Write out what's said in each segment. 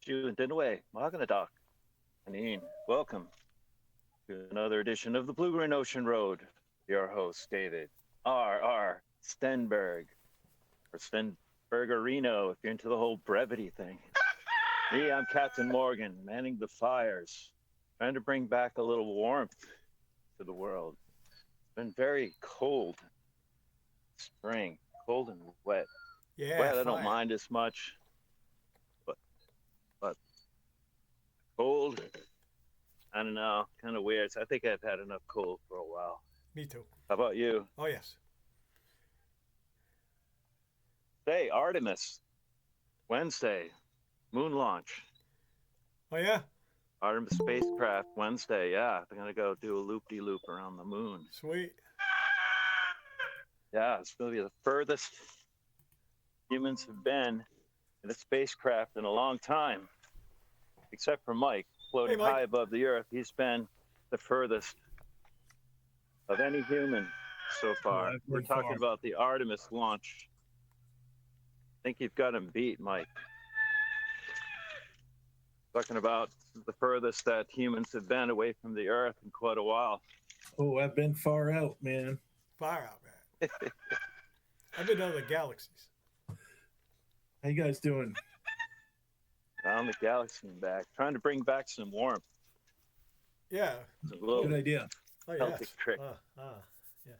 Tju Dinaway, Maganadak. Anine, welcome to another edition of the Blue Green Ocean Road. Your host, David R.R. Stenberg, or Stenbergerino, if you're into the whole brevity thing. Me, I'm Captain Morgan, manning the fires, trying to bring back a little warmth to the world. It's been very cold. Spring, cold and wet. Yeah, Wet, I fire. don't mind as much, but cold, I don't know, kind of weird. So I think I've had enough cold for a while. Me too. How about you? Oh, yes. Hey, Artemis, Wednesday, moon launch. Oh, yeah? Artemis spacecraft, Wednesday, yeah. They're going to go do a loop-de-loop around the moon. Sweet. Yeah, it's going to be the furthest humans have been in a spacecraft in a long time, except for Mike, floating Hey, Mike. high above the Earth. He's been the furthest of any human so far. I've We're been talking far. about the Artemis launch. I think you've got him beat, Mike. Talking about the furthest that humans have been away from the Earth in quite a while. Oh, I've been far out, man. Fire out, man. I've been to other galaxies. How you guys doing? Around the galaxy and back, trying to bring back some warmth. Yeah. It's a little Good idea. Oh, Celtic yes. trick. Yeah.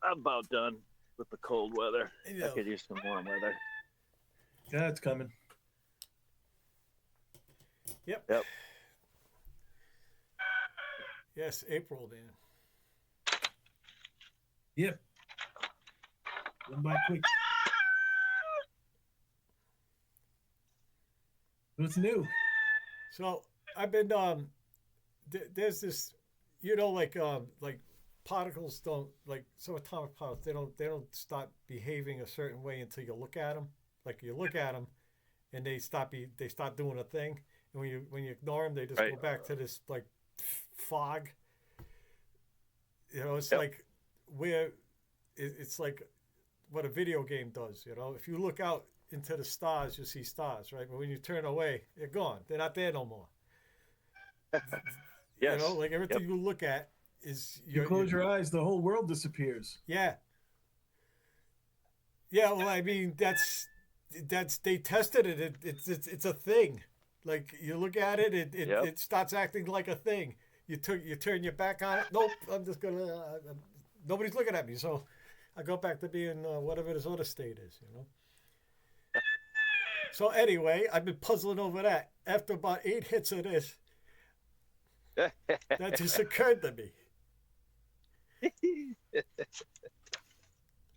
I'm about done with the cold weather. You I know, could use some warm weather. Yeah, it's coming. Yep. Yep. Yes, April, man. Yep. Went by quick. What's new? So I've been there's this, like particles don't, like subatomic particles, they don't start behaving a certain way until you look at them. Like you look at them and they start doing a thing, and when you ignore them, they just Right. go back to this like fog. It's Yep. like it's like what a video game does. If you look out into the stars, you see stars, right? But when you turn away, they're gone. They're not there no more. Yes. Like everything Yep. you look at is You close your eyes, the whole world disappears. Yeah. Yeah, well, I mean, that's they tested it. It's a thing. Like you look at it, Yep. it starts acting like a thing. You turn your back on it. Nope, I'm just gonna. Nobody's looking at me, so I go back to being whatever this other state is. So anyway, I've been puzzling over that. After about 8 hits of this, that just occurred to me.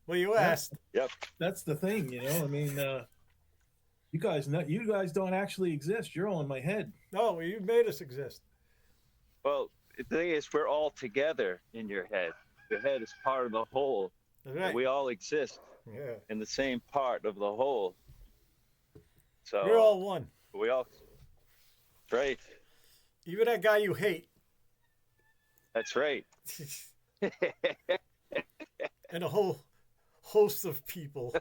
Well, you asked. Yep. That's the thing, I mean, you guys don't actually exist. You're all in my head. No, you made us exist. Well, the thing is, we're all together in your head. Your head is part of the whole. That's right. We all exist Yeah. in the same part of the whole. So We're all one. we all. Right. Even that guy you hate. That's right. And a whole host of people.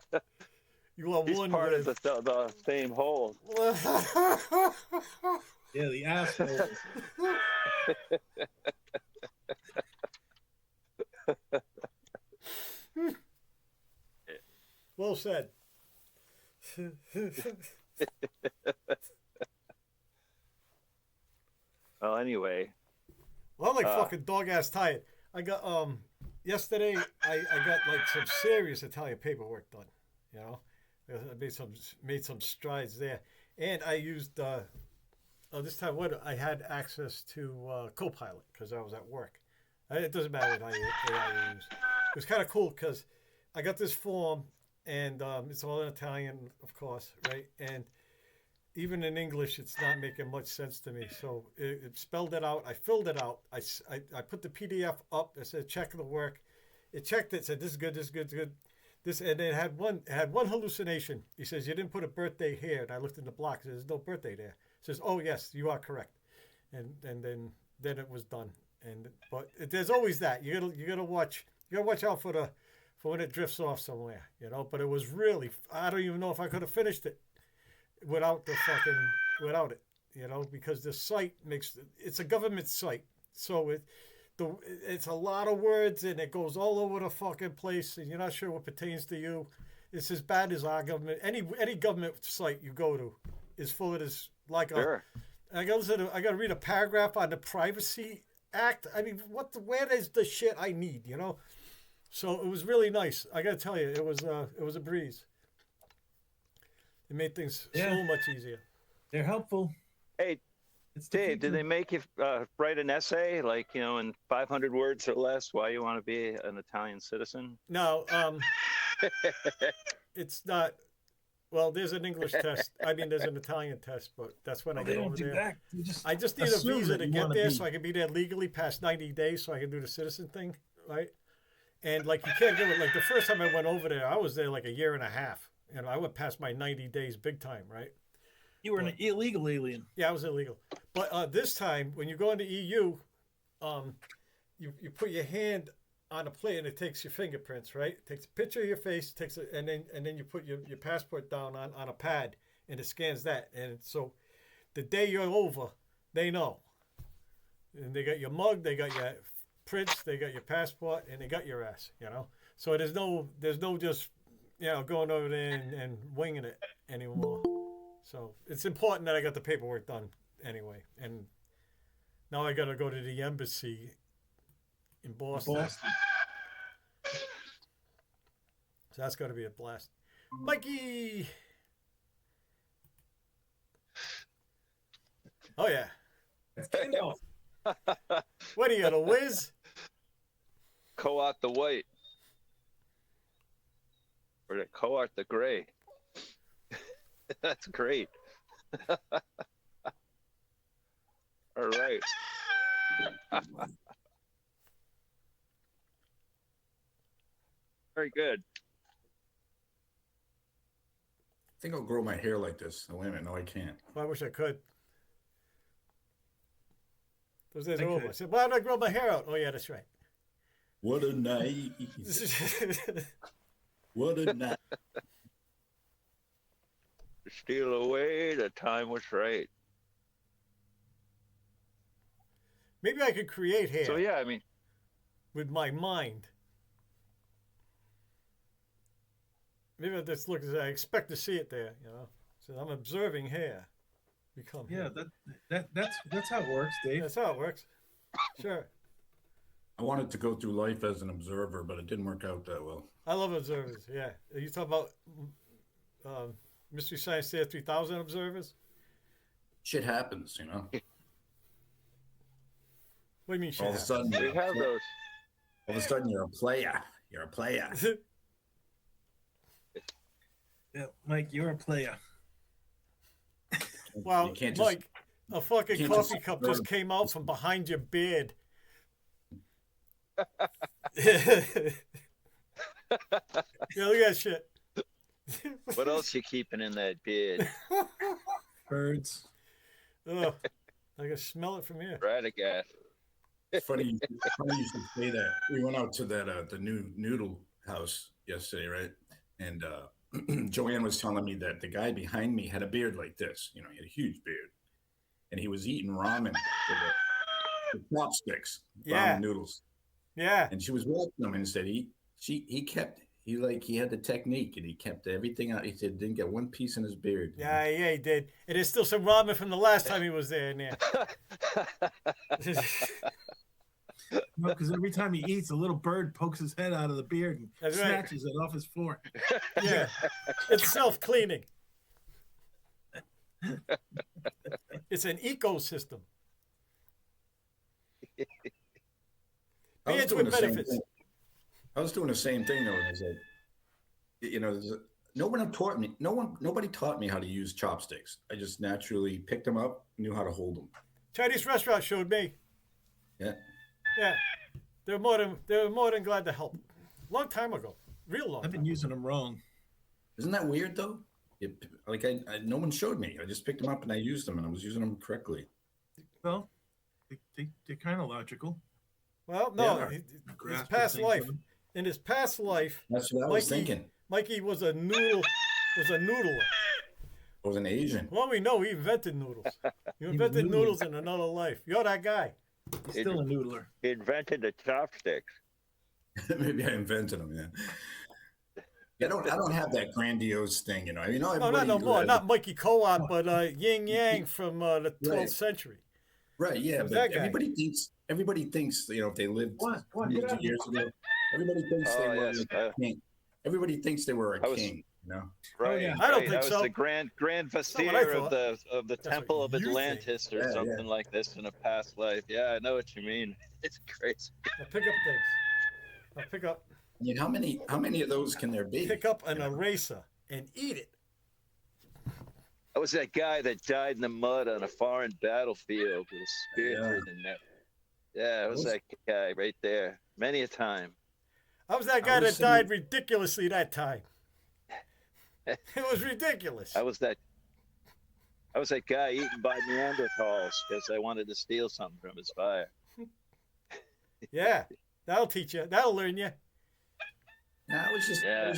You are He's one part with. of the same whole. Yeah, the asshole. Well said. Well, anyway. Well, I'm like fucking dog ass tired. I got yesterday I got like some serious Italian paperwork done. I made some strides there, and I used this time I had access to Copilot because I was at work. It doesn't matter what AI you use. It was kind of cool because I got this form, and it's all in Italian, of course, right? And even in English, it's not making much sense to me. So it spelled it out. I filled it out. I put the PDF up. I said, check the work. It checked it, said, this is good, this is good, this is good. And it had one hallucination. He says, you didn't put a birthday here. And I looked in the block. It says, there's no birthday there. It says, oh, yes, you are correct. And then it was done. But there's always that. You gotta watch out for when it drifts off somewhere, But it was really, I don't even know if I could have finished it. without it, you know, because the site it's a government site, so it's a lot of words and it goes all over the fucking place, and you're not sure what pertains to you. It's as bad as our government. Any government site you go to is full of this. Sure. I got to read a paragraph on the Privacy Act. I mean, where is the shit I need, you know? So it was really nice. I got to tell you, it was a breeze. It made things so much easier. They're helpful. Hey, Dave, did they make you write an essay, like, you know, in 500 words or less, why you want to be an Italian citizen? No, it's not. Well, there's an English test. I mean, there's an Italian test, but that's when I get over there. I just need a visa to get there so I can be there legally past 90 days so I can do the citizen thing, right? And, like, you can't do it. Like, the first time I went over there, I was there like a year and a half. And I went past my 90 days big time, right? You were an illegal alien. Yeah, I was illegal. But this time, when you go into EU, you put your hand on a plate and it takes your fingerprints, right? It takes a picture of your face, and then you put your passport down on a pad and it scans that. And so the day you're over, they know. And they got your mug, they got your prints, they got your passport, and they got your ass, you know? So there's no just, you know, going over there and winging it anymore. So it's important that I got the paperwork done anyway. And now I got to go to the embassy in Boston. So that's got to be a blast. Mikey! Oh, yeah. What are you, the whiz? Co-opt the white. Or to co-opt the gray. That's great. All right. Very good. I think I'll grow my hair like this. Oh, wait a minute. No, I can't. Well, I wish I could. Those days are over. I said, why don't I grow my hair out? Oh, yeah, that's right. What a night. What a night. Steal away, the time was right. Maybe I could create hair. So, yeah, I mean, with my mind. Maybe I just look as I expect to see it there, you know. So I'm observing hair become hair. That's how it works, Dave. That's how it works. Sure. I wanted to go through life as an observer, but it didn't work out that well. I love observers, yeah. Are you talking about Mystery Science Theater 3000 observers? Shit happens, you know. What do you mean shit All of a sudden, we have those. all of a sudden, you're a player. You're a player. Yeah, Mike, you're a player. Wow, You can't Mike, a fucking can't coffee just cup observe. just came out from behind your beard. Yeah, look at that shit. What else you keeping in that beard? Birds. Ugh, I can smell it from here. Radagat. It's funny you should say that. We went out to that the new noodle house yesterday, right? And Joanne was telling me that the guy behind me had a beard like this. You know, he had a huge beard, and he was eating ramen with chopsticks, Yeah. ramen noodles. Yeah. And she was watching him and said he had the technique and he kept everything out. He said didn't get one piece in his beard. Yeah, he did. And there's still some ramen from the last time he was there in there. No, because every time he eats, a little bird pokes his head out of the beard and That's right. snatches it off his fork. Yeah. It's self-cleaning. It's an ecosystem. I was Beards doing with the same benefits. thing. I was doing the same thing though. And I said, you know, nobody taught me how to use chopsticks. I just naturally picked them up, knew how to hold them. Chinese restaurant showed me. Yeah. Yeah. They were more than glad to help. Long time ago. Real long I've been time. using them wrong. Isn't that weird though? No one showed me. I just picked them up and I used them and I was using them correctly. Well, they're kind of logical. Well, no. Yeah. His Grasping past things life. with them. In his past life, That's what I was thinking. Mikey was a noodler. I was an Asian. Well, we know he invented noodles. You invented noodles in another life. You're that guy. He's still a noodler. He invented the chopsticks. Maybe I invented them. Yeah. I don't have that grandiose thing, you know. No, not everybody no more. has- Not Mikey Co-op, but Yin Yang from the 12th Right. century. Right, yeah, Who's but that guy? everybody thinks, you know, if they lived Come on, hundreds get of up. years ago, everybody thinks Oh, they were yes, a king. Everybody thinks they were a I was- king, you know. Right. yeah. I don't right. think I was so. the grand not what I vizier thought. of the That's Temple what of you think. Atlantis or Yeah, something like this in a past life. Yeah, I know what you mean. It's crazy. Now pick up things. Now I mean, how many of those can there be? pick up an eraser and eat it. I was that guy that died in the mud on a foreign battlefield with a spear Yeah. through the neck. Yeah, I was that guy right there. Many a time. I was that guy that died ridiculously that time. It was ridiculous. I was that guy eaten by Neanderthals because I wanted to steal something from his fire. Yeah, that'll teach you. That'll learn you. No, Yeah.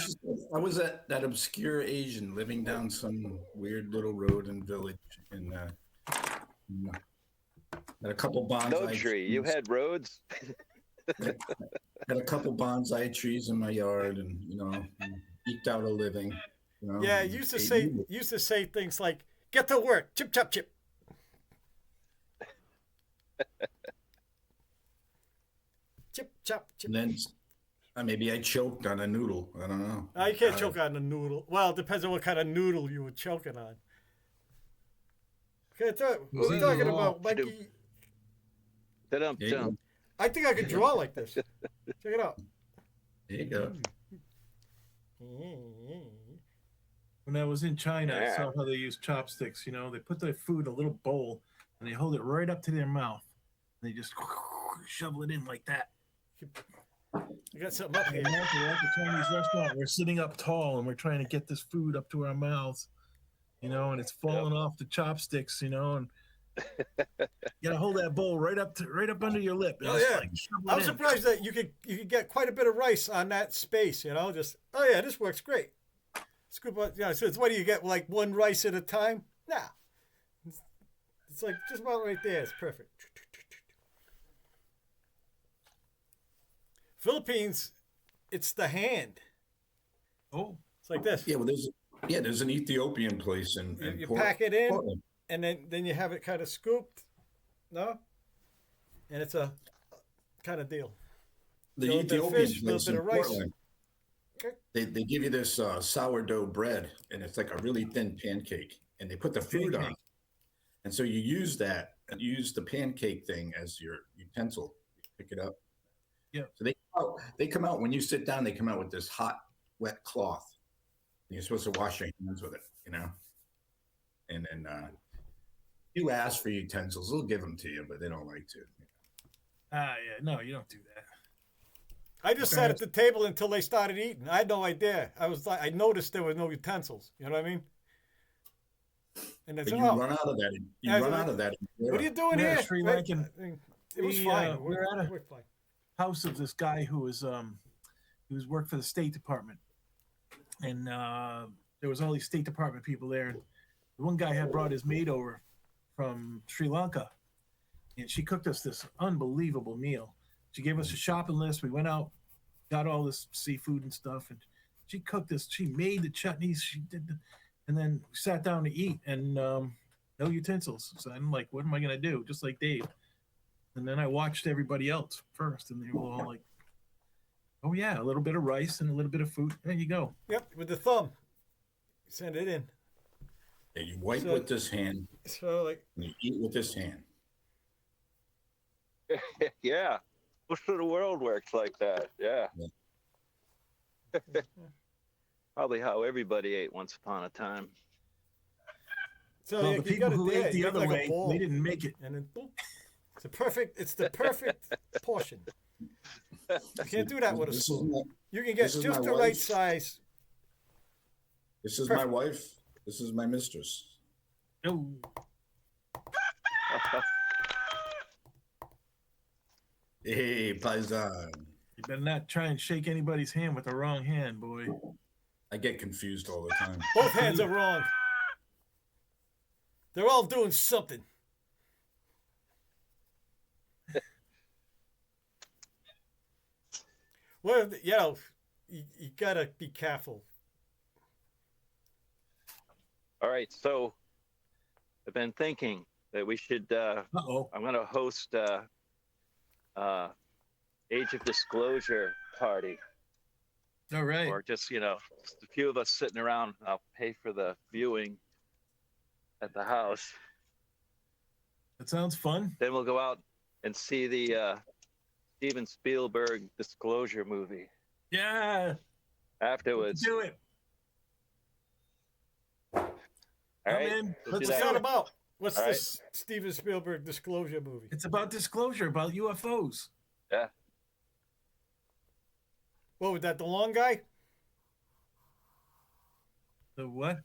I was that obscure Asian living down some weird little road and village in had a couple bonsai No tree. You trees. had roads. Had a couple bonsai trees in my yard, and eked out a living. You know, Yeah, and used to ate say things like "Get to work, chip chop chip." Chip chop chip. And then maybe I choked on a noodle. I don't know. You can't choke on a noodle. Well, it depends on what kind of noodle you were choking on. Okay, what are we talking about, Mikey? Da-dum, There you dum. go. I think I could draw like this. Check it out. There you go. When I was in China, I Yeah. saw how they use chopsticks. You know, they put their food in a little bowl and they hold it right up to their mouth. And they just shovel it in like that. I got something up And here. we're at the Chinese restaurant. We're sitting up tall and we're trying to get this food up to our mouths, and it's falling off the chopsticks, and you gotta hold that bowl right up under your lip. And Oh, just, yeah. shovel I it was in. surprised that you could get quite a bit of rice on that space. Just this works great. Scoop up. So what do you get? Like one rice at a time? Nah. It's like just about right there. It's perfect. Philippines, it's the hand. Oh, It's like this. Yeah, well, there's an Ethiopian place in You Port- pack it in, Portland. and then you have it kind of scooped. No? And it's a kind of deal. The little bit of Ethiopian fish, little place bit in of rice. Portland. Okay. They give you this sourdough bread, and it's like a really thin pancake, and they put the food on, Pancake. and so you use the pancake thing as your utensil. You pick it up. Yeah. So they come out when you sit down. They come out with this hot, wet cloth. And you're supposed to wash your hands with it, and then you ask for utensils, they'll give them to you, but they don't like to. yeah. No, you don't do that. I just sat at the table until they started eating. I had no idea. I noticed there were no utensils. You know what I mean? And But that's you run out of that. You Yeah, run but- out of that. What are you doing Yeah, here? Sri Right? Lankan. I mean, it was We, fine. we're at a- We're fine. House of this guy who was worked for the State Department, and there was all these State Department people there. And the one guy had brought his maid over from Sri Lanka, and she cooked us this unbelievable meal. She gave us a shopping list. We went out, got all this seafood and stuff, and she cooked this. She made the chutneys. She did, and then we sat down to eat, and no utensils. So I'm like, what am I gonna do? Just like Dave. And then I watched everybody else first, and they were all like, "Oh yeah, a little bit of rice and a little bit of food. There you go." Yep, with the thumb. Send it in. And you wipe So- with this hand, So like, and you eat with this hand. Yeah. Most of the world works like that. Yeah. Probably how everybody ate once upon a time. so Well, you, the you people got it who there. ate the You other make like a way, ball, they didn't make it. and then boom. It's the perfect portion. You can't do that with a This is spoon. my- You can get this is just my the right wife. size. This is Perfect. my wife. This is my mistress. No, Hey, paisan. you better not try and shake anybody's hand with the wrong hand, boy. I get confused all the time. Both hands are wrong. They're all doing something. Well, you know, you gotta be careful. All right, so I've been thinking that we should. Uh-oh. I'm going to host Age of Disclosure party, All right. or just just a few of us sitting around. I'll pay for the viewing at the house. That sounds fun. Then we'll go out and see the Steven Spielberg Disclosure movie Yeah. afterwards. Do it. All I'm right, in. we'll Let's do What's that. that about? What's All this Steven Spielberg disclosure movie? It's about disclosure, about UFOs. Yeah. What was that? The long guy? The what?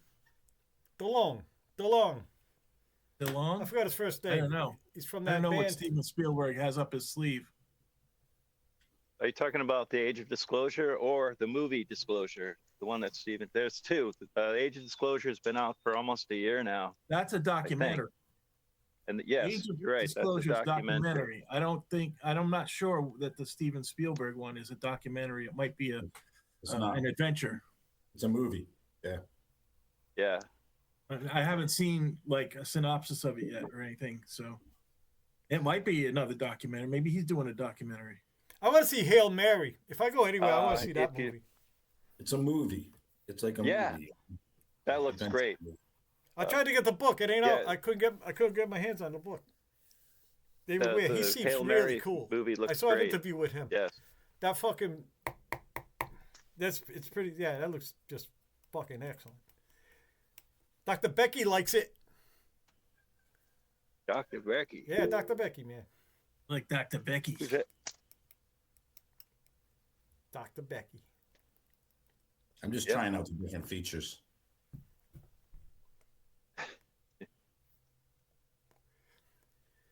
DeLong. I DeLong? forgot his first I name. don't know. He's from I that don't know what band. Steven Spielberg has up his sleeve. Are you talking about the Age of Disclosure or the movie Disclosure? The one that Steven. There's two. Age of Disclosure has been out for almost a year now, That's a documentary. and yes, Age of you're right. That's a Disclosure is documentary. I'm not sure that the Steven Spielberg one is a documentary. It might be It's not. an adventure. It's a movie. Yeah. Yeah. I haven't seen like a synopsis of it yet or anything, so it might be another documentary. Maybe he's doing a documentary. I want to see Hail Mary. If I go anywhere, I want to see that if you- movie. It's a movie. It's like a Yeah. movie. That looks Adventure great. movie. I tried to get the book. It ain't out. Yeah. I couldn't get my hands on the book. They were The- weird. He the seems Hail really Mary cool. movie looks I saw an great. interview with him. Yes. That fucking. It's pretty. Yeah, that looks just fucking excellent. Dr. Becky likes it. Dr. Becky. Yeah, Dr. Becky, man. Like Dr. Becky. Who's that? Dr. Becky. I'm just Yep. trying out the different features.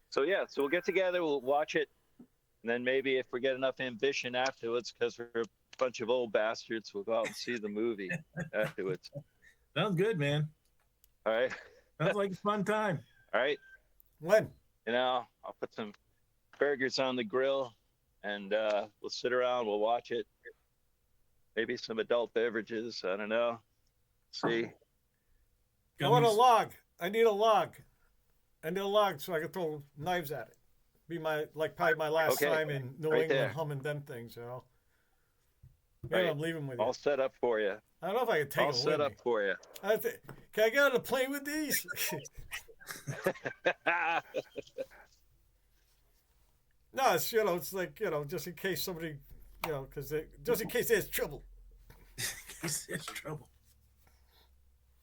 So yeah, so we'll get together, we'll watch it, and then maybe if we get enough ambition afterwards, because we're a bunch of old bastards, we'll go out and see the movie afterwards. Sounds good, man. All right, Sounds like a fun time. all right. When? I'll put some burgers on the grill, and we'll sit around, we'll watch it. Maybe some adult beverages. I don't know. See. I want a Gummies. log. I need a log. I need a log so I can throw knives at it. Be probably my last Okay, time in New right England there. humming them things, you know. Maybe Right. I'm leaving with you. All set up for you. I don't know if I can take All them set with up me. for you. Can I get on a plane with these? No, it's it's like just in case somebody, just in case there's trouble. It's trouble.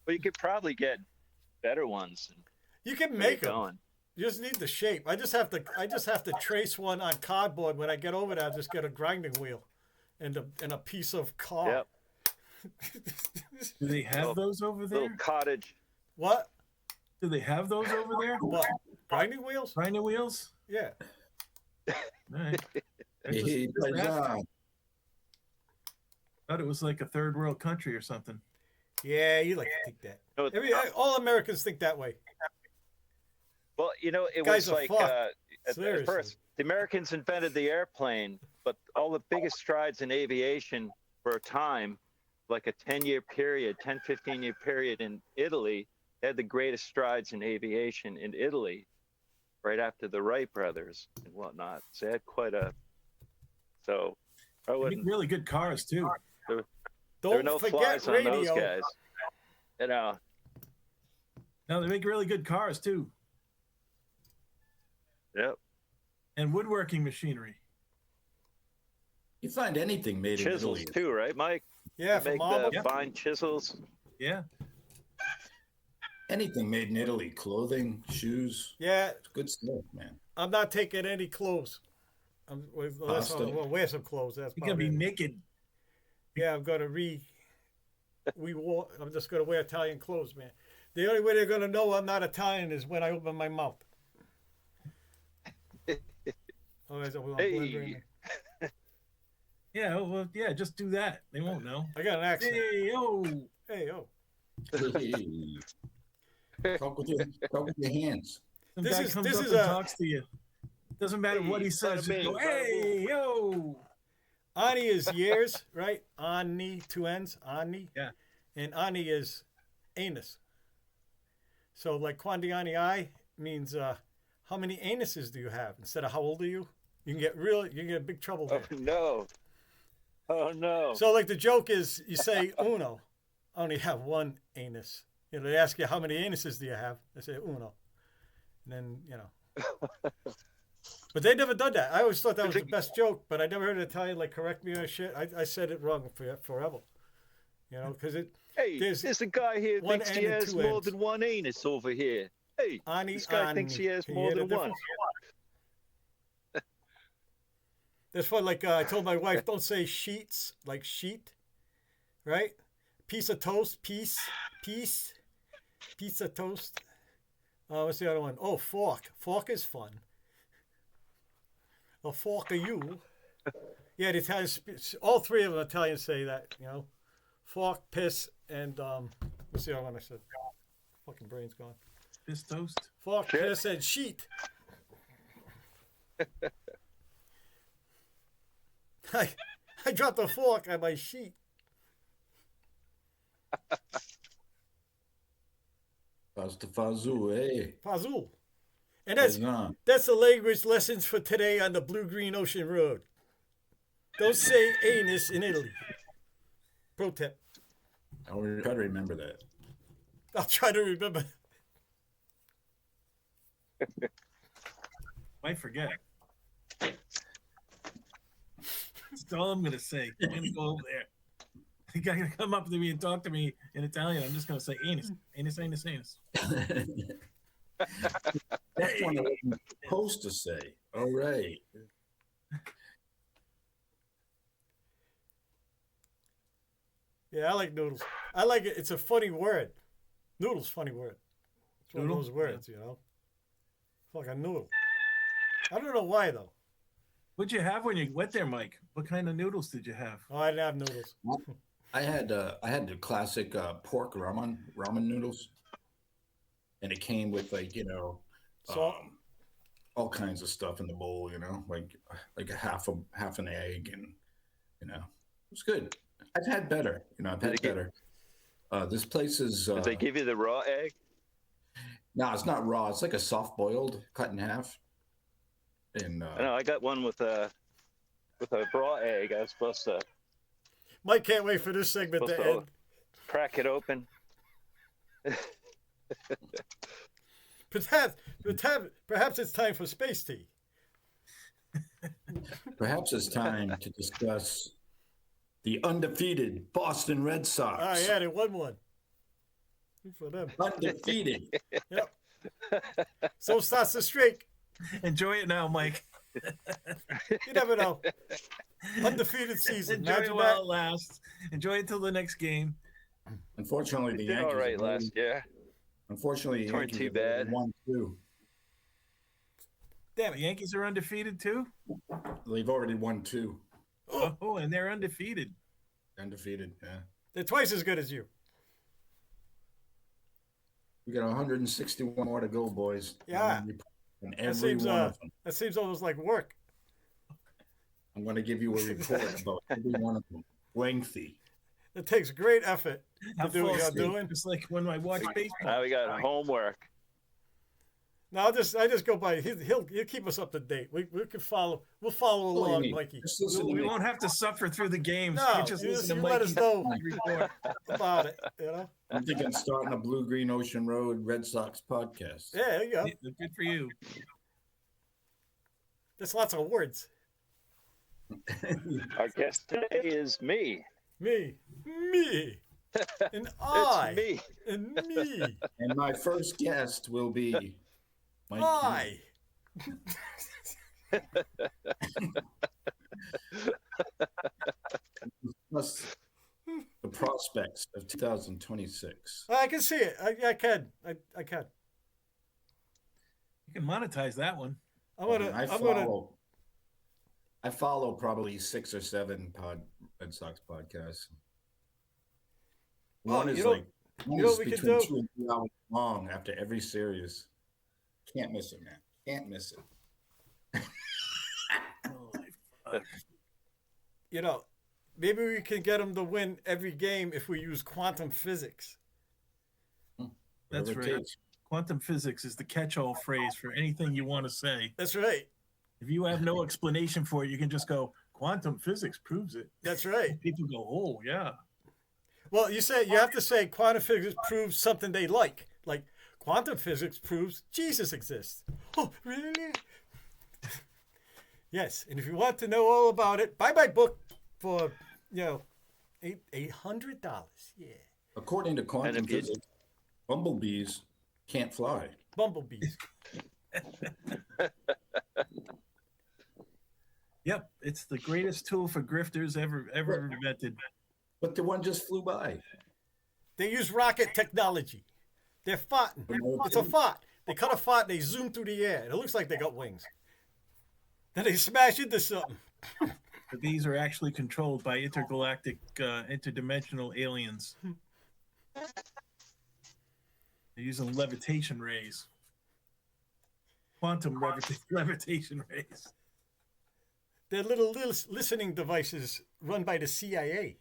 Well, you could probably get better ones. And You can get make them. going. You just need the shape. I just have to trace one on cardboard. When I get over there, I'll just get a grinding wheel, and a piece of car. Yep. Do they have Little- those over Little there? cottage. What? Do they have those over there? What? Grinding wheels? Grinding wheels? Yeah. All right. I just- Hey, just asked. paisan. Thought it was like a third world country or something. Yeah, you like to think that. No, it's not. All Americans think that way. Well, it Guys was are like fucked. at Seriously. first the Americans invented the airplane, but all the biggest strides in aviation for a time, like a 10-year period, 10, 15-year period in Italy, they had the greatest strides in aviation in Italy right after the Wright brothers and whatnot. So they had quite a. So I They make wouldn't. really good cars too. There were Don't no forget flies on those radio. guys. No, they make really good cars too, Yep. and woodworking machinery. You find anything made in Chisels Italy. too, right, Mike? Yeah, They for make marble. the fine chisels. Yeah, Anything made in Italy. Clothing, shoes. Yeah, It's good stuff, man. I'm not taking any clothes. Unless Pasta. I'm gonna wear some clothes. That's you gotta about be it. naked. Yeah, I'm gonna I'm just gonna wear Italian clothes, man. The only way they're gonna know I'm not Italian is when I open my mouth. Otherwise, I'm Hey. blundering. Yeah, well, yeah, just do that. They won't know. I got an accent. Hey, yo. Hey, oh. Hey, Talk with your hands. Some This guy is- comes this up is and a- talks to you. Doesn't matter what he Hey, says. bada Just bing, go, bada hey, yo. Ani is years, right? Ani, two N's, Ani. Yeah. And Ani is anus. So like Quandi Ani I means how many anuses do you have? Instead of how old are you? You can get big trouble there. Oh no. Oh no. So like the joke is you say uno. I only have one anus. You know, they ask you how many anuses do you have? I say uno. And then, you know. But they never done that. I always thought that was the best joke, but I never heard an Italian like correct me on shit. I said it wrong forever. You know, because it Hey, there's there's a guy here one thinks N he and has two more N's. than one anus over here. Hey, Ani this guy thinks he has Can you more hear than the one. difference? That's fun. Like I told my wife, don't say sheets, like sheet, right? Piece of toast, piece of toast. What's the other one? Oh, fork. Fork is fun. A fork of you. Yeah, the Italians, all three of them Italians say that, you know. Fork, piss, and what's the other one I said? Fucking brain's gone. Piss toast. Fork, Shit. piss, and sheet. I dropped a fork on my sheet. Pasta Fazoo, hey. Fazul. And What's on? that's the language lessons for today on the Blue Green Ocean Road. Don't say anus in Italy. Pro tip. I will try to remember that. I'll try to remember. Might forget. That's all I'm gonna say. I'm gonna go over there. The guy gonna come up to me and talk to me in Italian. I'm just gonna say anus, anus, anus, anus. That's one I wasn't supposed to say. All right. Yeah, I like noodles. I like it. It's a funny word. Noodles, funny word. It's one Noodle? of those words, you know. It's like a noodle. I don't know why though. What'd you have when you went there, Mike? What kind of noodles did you have? Oh, I didn't have noodles. I had the classic pork ramen noodles, and it came with Salt? all kinds of stuff in the bowl. Like a half an egg, and it was good. I've had better. I've had better. This place is. Did they give you the raw egg? No, it's not raw. It's like a soft boiled, cut in half. And No, I got one with a raw egg. I was supposed to Mike can't wait for this segment to end. crack it open. Perhaps it's time for space tea. perhaps it's time to discuss the undefeated Boston Red Sox. Ah, yeah, they won one. Good for them. Undefeated. Yep. So starts the streak. Enjoy it now, Mike. You never know. Undefeated season. Enjoy Imagine it while that. it lasts. Enjoy it till the next game. Unfortunately, the Did Yankees. all right have last year. Unfortunately, the Weren't Yankees too have bad. won two. Damn The it. Yankees are undefeated too. They've already won two. Oh, and they're undefeated. Undefeated. Yeah. They're twice as good as you. We got 161 more to go, boys. Yeah. And That every seems one of them. that seems almost like work. I'm going to give you a report about every one of them. Lengthy. It takes great effort to Have do what full you're sleep. doing. Just like when I watch baseball. Now we got homework. No, I just go by. He'll keep us up to date. We can follow. We'll follow What do you along, mean? Mikey, Just listen to We me. won't have to suffer through the games. No, You just you listen to let Mikey us know. report. about it. You know. I'm thinking starting a Blue Green Ocean Road Red Sox podcast. Yeah, there you go. Yeah, good for you. There's lots of words. Our guest today is me. Me, and It's I, me. and me, And my first guest will be Mike I. Plus the prospects of 2026. I can see it. I can. I can. You can monetize that one. I'm gonna. I I'm gonna. follow. I follow probably 6 or 7 Red Sox podcasts. Oh, One is you don't- like You know what we could between do? 2 and 3 hours long after every series. Can't miss it, man. Can't miss it. Holy fuck. You know, maybe we can get them to win every game if we use quantum physics. That's Whatever it right. takes. Quantum physics is the catch-all phrase for anything you want to say. That's right. If you have no explanation for it, you can just go, quantum physics proves it. That's right. People go, oh, yeah. Well, you have to say quantum physics proves something they like. Like quantum physics proves Jesus exists. Oh, really? Yes. And if you want to know all about it, buy my book for $800. Yeah. According to quantum And if you- physics, bumblebees can't fly. Bumblebees. Yep, it's the greatest tool for grifters ever invented. But the one just flew by. They use rocket technology. They're farting. It's a fart. They cut a fart. They zoom through the air. It looks like they got wings. Then they smash into something. But these are actually controlled by intergalactic, interdimensional aliens. They're using levitation rays. Quantum levitation rays. They're little listening devices run by the CIA.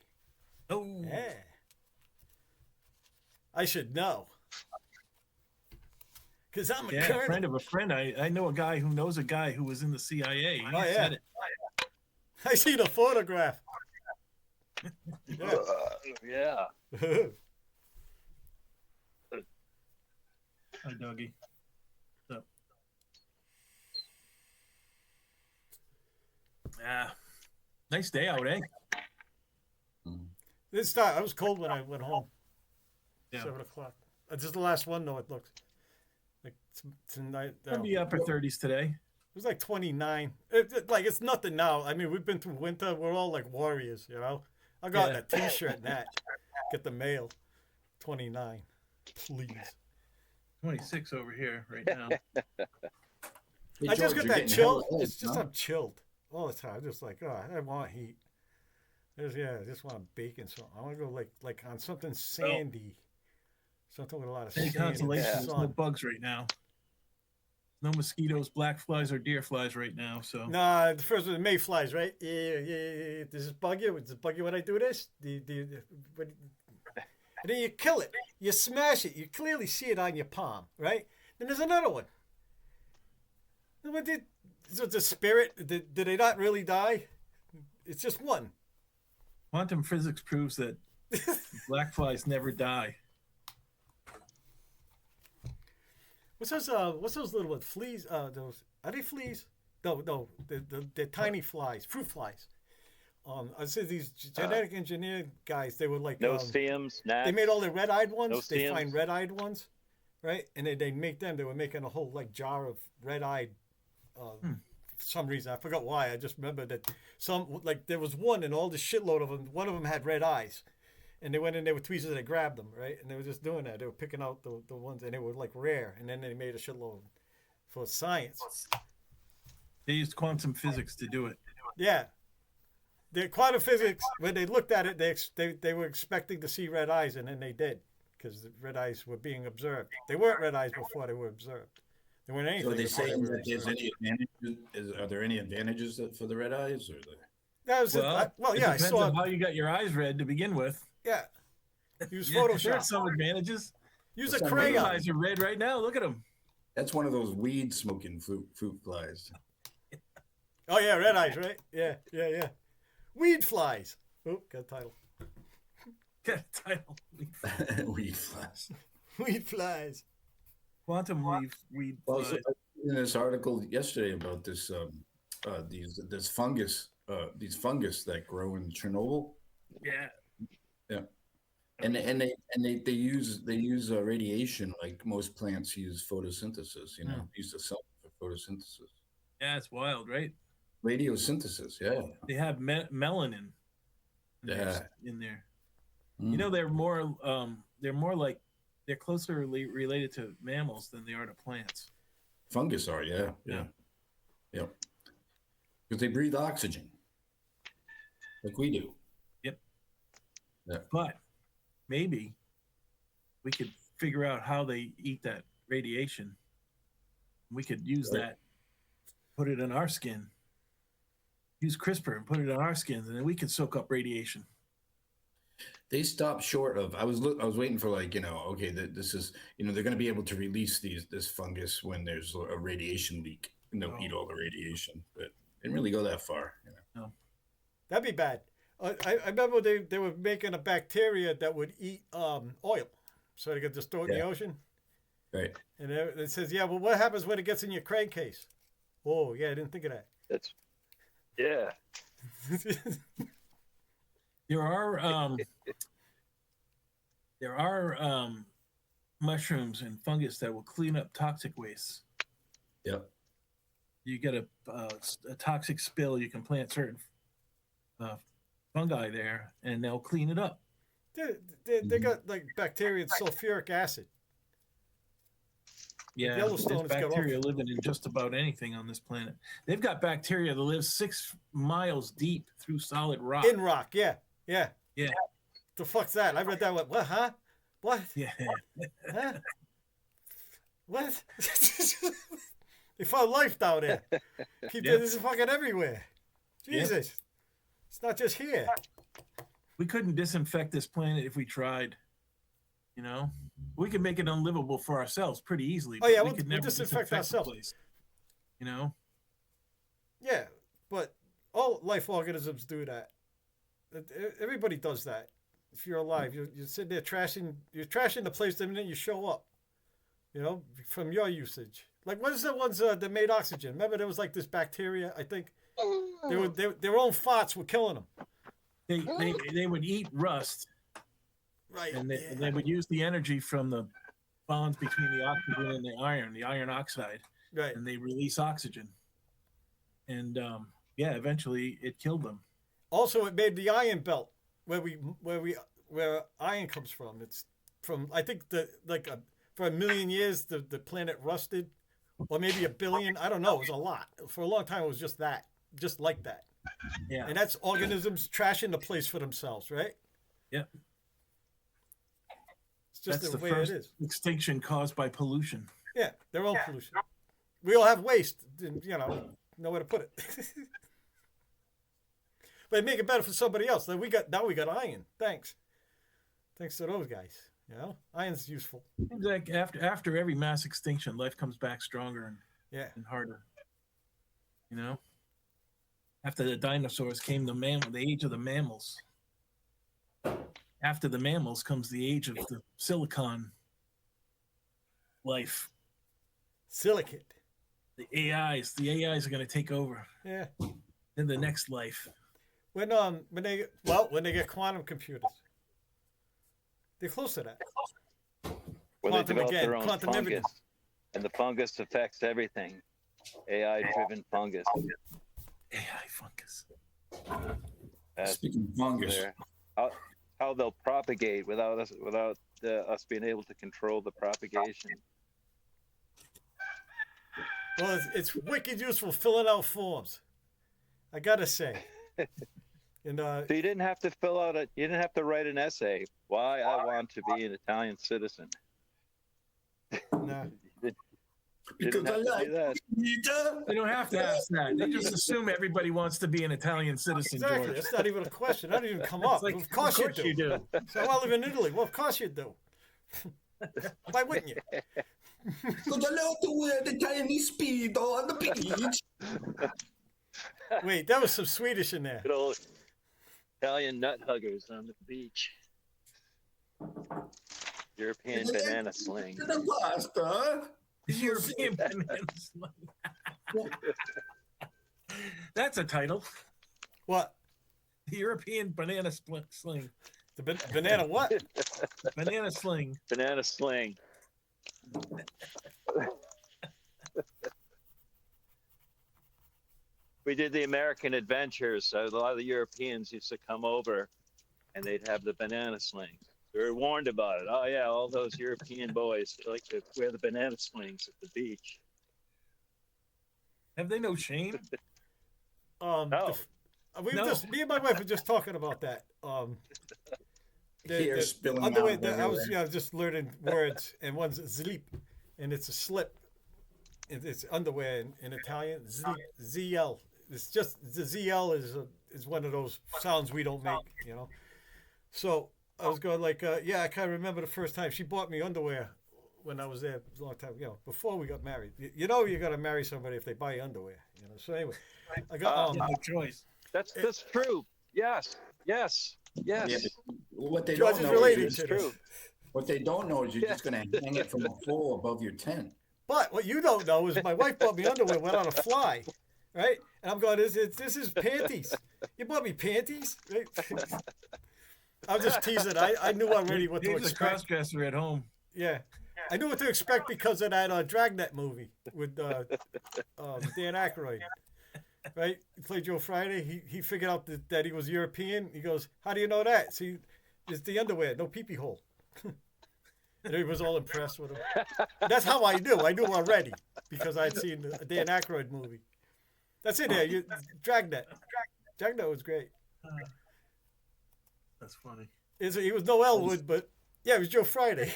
Oh, Yeah. I should know. Because I'm a yeah, colonel. a friend of a friend. I know a guy who knows a guy who was in the CIA. He Oh, yeah. said it. I see the photograph. Yeah. Hi, Dougie. So, nice day out, eh? I was cold when I went home. Yeah. 7 o'clock. This is the last one, though, it looks. Like tonight. It'll be upper 30s today. It was like 29. It's nothing now. I mean, we've been through winter. We're all like warriors, you know? I got Yeah. a T-shirt and that. Get the mail. 29. Please. 26 over here right now. Hey, I just George, got you're that getting chill. hella old, It's just huh? I'm chilled all the time. Just like, I want heat. I just want bacon. So I want to go like on something sandy. Something with a lot of Any sand. consolation, and there's no sun. bugs right now. No mosquitoes, black flies, or deer flies right now. So Nah, the first one, the mayflies, right? Yeah. Does this bug you? Does it bug you when I do this? And then you kill it. You smash it. You clearly see it on your palm, right? Then there's another one. So the spirit, did they not really die? It's just one. quantum physics proves that black flies never die. What's those little ones? Fleas? Those are they fleas? No, they're tiny flies, fruit flies. I said these genetic engineered guys. They were like No stems, gnats. they made all the red-eyed ones. No They stems. find red-eyed ones, right? And they make them. They were making a whole like jar of red-eyed. For some reason, I forgot why. I just remember that there was one and all the shitload of them. One of them had red eyes, and they went in there with tweezers and they grabbed them, right? And they were just doing that. They were picking out the ones, and they were like rare. And then they made a shitload for science. They used quantum physics to do it. Yeah. The quantum physics, when they looked at it, they were expecting to see red eyes, and then they did, because the red eyes were being observed. They weren't red eyes before they were observed. They weren't anything. So are they before saying were that there's observed. any advantages? Are there any advantages for the red eyes? Or That was Well, yeah, I it depends saw. on how you got your eyes read to begin with. Yeah, use Yeah, there are Photoshop. some advantages. Use a Some Your crayon. eyes are red right now. Look at them. that's one of those weed smoking fruit flies. Oh yeah, red eyes, right? Yeah. Weed flies. Oh, got a title. Got a title. Weed flies. Weed flies. Quantum weed Well, flies. so in this article yesterday about this this fungus, these fungus that grow in Chernobyl, Yeah. and they use radiation like most plants use photosynthesis. You know, use the sun for photosynthesis. Yeah, it's wild, right? Radiosynthesis, yeah. They have melanin in there. You know, they're more like they're closer related to mammals than they are to plants. Fungus are, yeah. Because they breathe oxygen, like we do. Yep. Yeah. But maybe we could figure out how they eat that radiation. We could use that, put it in our skin, use CRISPR and put it on our skins, and then we can soak up radiation. They stopped short of. I was waiting for, like, okay, this is, they're going to be able to release this fungus when there's a radiation leak, and they'll eat all the radiation, but they didn't really go that far. No. That'd be bad. I remember they were making a bacteria that would eat oil, so they could just throw it in the ocean. Right. And it says, yeah, well, what happens when it gets in your crankcase? Oh, yeah, I didn't think of that. Yeah. There are mushrooms and fungus that will clean up toxic waste. Yep. You get a toxic spill, you can plant certain fungi there, and they'll clean it up. They got like bacteria and sulfuric acid. Yeah, Yellowstone there's bacteria living in just about anything on this planet. They've got bacteria that live 6 miles deep through solid rock. In rock, yeah. Yeah. The fuck's that? I read that one. What, huh? What? Yeah. Huh? What? They found life down there. This is fucking everywhere. Jesus. It's not just here. We couldn't disinfect this planet if we tried. We could make it unlivable for ourselves pretty easily. Oh, yeah, we we'll could never disinfect the ourselves. place, Yeah, but all life organisms do that. Everybody does that. If you're alive, you're sitting there trashing the place the minute you show up. From your usage. Like, what is the ones that made oxygen? Remember, there was like this bacteria. I think their own farts were killing them. They would eat rust. Right. And they would use the energy from the bonds between the oxygen and the iron oxide. Right. And they release oxygen. And eventually it killed them. Also, it made the iron belt where iron comes from. It's from, I think, for 1 million years the planet rusted, or maybe 1 billion. I don't know. It was a lot. For a long time, it was just like that. Yeah. And that's organisms trashing the place for themselves, right? Yep. Just That's the the way first it is. extinction caused by pollution. Yeah, their own pollution. We all have waste, and, nowhere to put it. But make it better for somebody else. Now we got iron. Thanks to those guys. Iron's useful. Seems like after every mass extinction, life comes back stronger and harder. After the dinosaurs came the age of the mammals. After the mammals comes the age of the silicon life. Silicate. The AIs are going to take over. Yeah. In the next life. When they get quantum computers, they're close to that. Where they develop their own quantum fungus, everything. and the fungus affects everything. AI-driven fungus. AI fungus. Speaking of fungus, How they'll propagate without us being able to control the propagation. Well, it's wicked useful filling out forms. I gotta say. And So you didn't have to you didn't have to write an essay. Why I want to be an Italian citizen. nah. because I like They don't have to ask that. They just assume everybody wants to be an Italian citizen, Exactly. George. It's not even a question. That doesn't even come up. Like, of course you do. So I live in Italy. Well, of course you do. Why wouldn't you? Because I love to wear the Chinese speedo on the beach. Wait, that was some Swedish in there. Good old Italian nut huggers on the beach. European banana sling. The pasta. European banana sling. That's a title. What? The European banana sling. The banana what? Banana sling. Banana sling. We did the American Adventures. So a lot of the Europeans used to come over, and they'd have the banana slings. We were warned about it. Oh yeah, all those European boys like to wear the banana slings at the beach. Have they no shame? No. Me and my wife were just talking about that. hair spilling underwear. out I was everywhere. just learning words, and one's sleep, and it's a slip. It's underwear in Italian. ZL. It's just the ZL is one of those sounds we don't make, you know. So I was going like, yeah, I kind of remember the first time she bought me underwear when I was there a long time, you know, before we got married. You know, you got to marry somebody if they buy you underwear, you know. So anyway, I got No choice. That's true. Yes. Yes. Yeah, Yes. but what they George don't is know relating is to true. this. what they don't know is you're just going to hang it from a pole above your tent. But what you don't know is my wife bought me underwear, went on a fly, right? And I'm going, this is panties. You bought me panties, right? I'm just teasing. I knew already what to Dave's a expect. crossdresser at home. Yeah, I knew what to expect because of that Dragnet movie with Dan Aykroyd. Right? He played Joe Friday. He figured out that he was European. He goes, "How do you know that?" See, it's the underwear, no pee-pee hole. And he was all impressed with him. That's how I knew. I knew already because I'd seen the Dan Aykroyd movie. That's it. There, Dragnet. Dragnet was great. That's funny. He was no Elwood, but yeah, it was Joe Friday.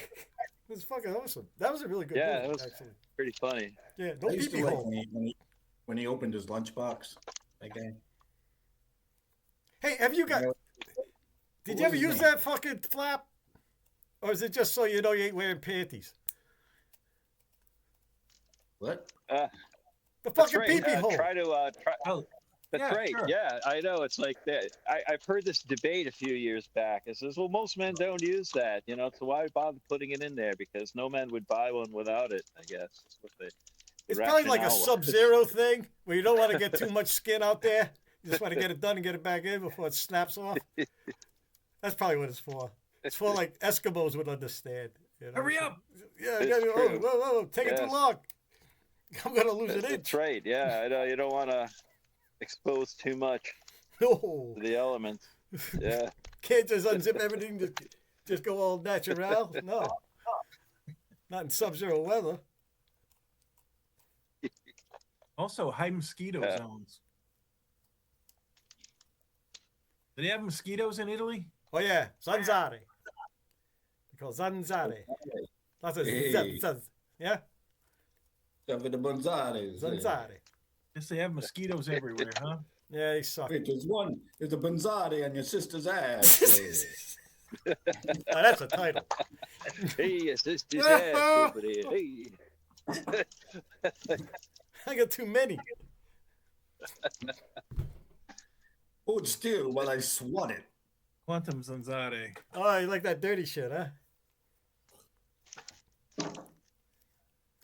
It was fucking awesome. That was a really good Yeah, movie, it was actually. pretty funny. Yeah, no I used to pee-pee like hole. when he opened his lunchbox. That guy. Hey, have you got? You know, Did what you ever was his use name? that fucking flap, or is it just so you know you ain't wearing panties? What? Uh, The that's fucking right. pee-pee hole. Try to try. Oh, That's yeah, right. sure. Yeah, I know. It's like that. I've heard this debate a few years back. It says, well, most men don't use that, you know, so why bother putting it in there? Because no man would buy one without it, I guess. That's what the It's probably like a rationale was. Sub-Zero thing where you don't want to get too much skin out there. You just want to get it done and get it back in before it snaps off. That's probably what it's for. It's for like Eskimos would understand. You know? Hurry up! Yeah, It's yeah, oh, true. whoa, take it too Yes. long. I'm gonna lose an That's inch. right. Yeah, I know. You don't want to expose too much No, to the elements. Yeah. can't just unzip everything. Just go all natural. No, not in Sub-Zero weather. Also, high mosquito Yeah. zones. Do they have mosquitoes in Italy? Oh yeah, Zanzare. They call Zanzare. Lots of Hey. yeah, Stuff at the Bonzares. Zanzare. Guess they have mosquitoes everywhere, huh? Yeah, they suck. Wait, there's a Bonzare on your sister's ass. Oh, that's a title. Hey, it's this ass over there. Hey. I got too many. Hold still while I swat it. Quantum zanzare. Oh, you like that dirty shit, huh?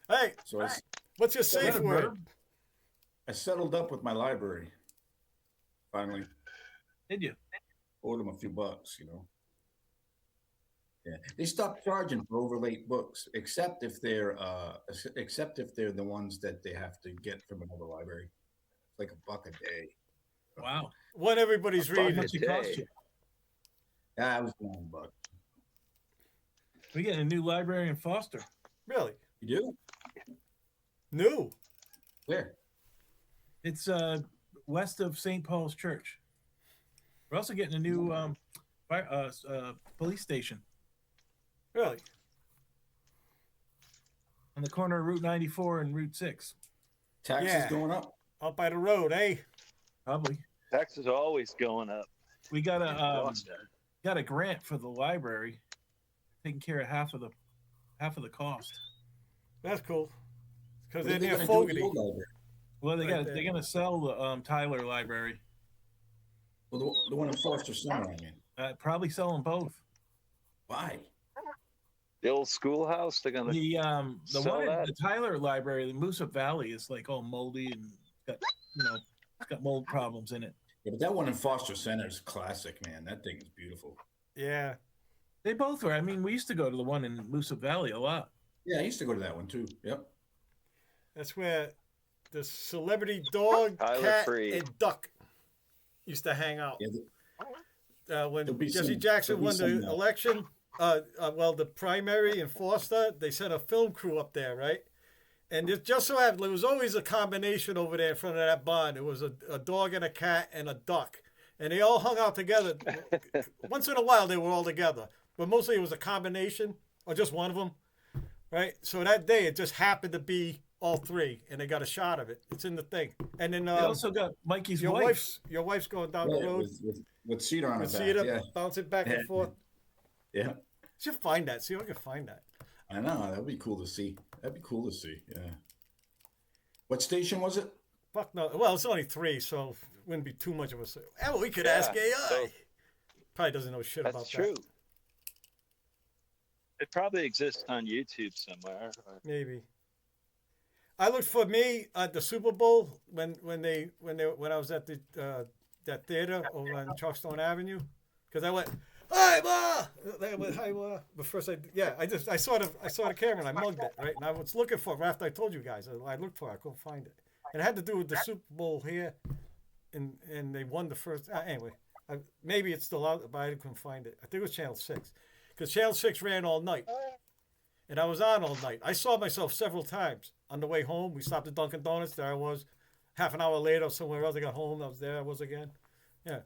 Hey, So what's your Is that safe a word? verb? I settled up with my library. Finally, Did you? owed them a few bucks, you know. Yeah, they stopped charging for overlate books, except if they're the ones that they have to get from another library. It's like $1 a day. Wow. What everybody's Fuck How reading. much it cost you? Yeah, I was $1. We get a new library in Foster. Really? You do? New. Where? It's west of St. Paul's Church. We're also getting a new police station Really? on the corner of Route 94 and Route 6. Taxes Yeah. going up? Out by the road, eh? Probably. Taxes are always going up. We got in a Boston. got a grant for the library, taking care of half of the cost. That's cool. Because What they're are they near gonna do with Fogarty. the old library? Well, Right they're there. gonna sell the Tyler Library. Well, the one in Foster Center, I mean. Probably sell them both. Why? The old schoolhouse, they're going to. The Sell one that? in the Tyler Library, the Moosup Valley, is like all moldy and got it's got mold problems in it. Yeah, but that one in Foster Center is classic, man. That thing is beautiful. Yeah. They both were. I mean, we used to go to the one in Moosup Valley a lot. Yeah, I used to go to that one too. Yep. That's where the celebrity dog, Tyler cat, Freed. and duck used to hang out. Yeah, When There'll be Jesse some- Jackson there'll won be the some, election, the primary in Foster, they sent a film crew up there, right? And it just so happened, there was always a combination over there in front of that barn. It was a dog and a cat and a duck. and they all hung out together. Once in a while, they were all together, but mostly it was a combination or just one of them, right? So that day, it just happened to be all three, and they got a shot of it. It's in the thing. And then They also got Mikey's wife. Your wife's going down Yeah, the road. with cedar on her See back. it Yeah, bounce it back and forth. yeah. Should find that. See if I can find that. I know that'd be cool to see. That'd be cool to see. Yeah. What station was it? Fuck no. Well, it's only three, so it wouldn't be too much of a. Well, we could ask Yeah, AI. so- Probably doesn't know shit That's about true. It probably exists on YouTube somewhere. that. Maybe. I looked for me at the Super Bowl when I was at the that theater over on Chalkstone Avenue, because I went, "Hi, Ma!" I went, "Hi, Ma!" But first, I saw the camera and I mugged it, right? And I was looking for it after I told you guys. I looked for it, I couldn't find it, and it had to do with the Super Bowl here, and they won the first. Anyway, maybe it's still out, but I couldn't find it. I think it was Channel 6, because Channel 6 ran all night, and I was on all night. I saw myself several times on the way home. We stopped at Dunkin' Donuts. There I was. Half an hour later, somewhere else. I got home. I was there. I was again. Yeah.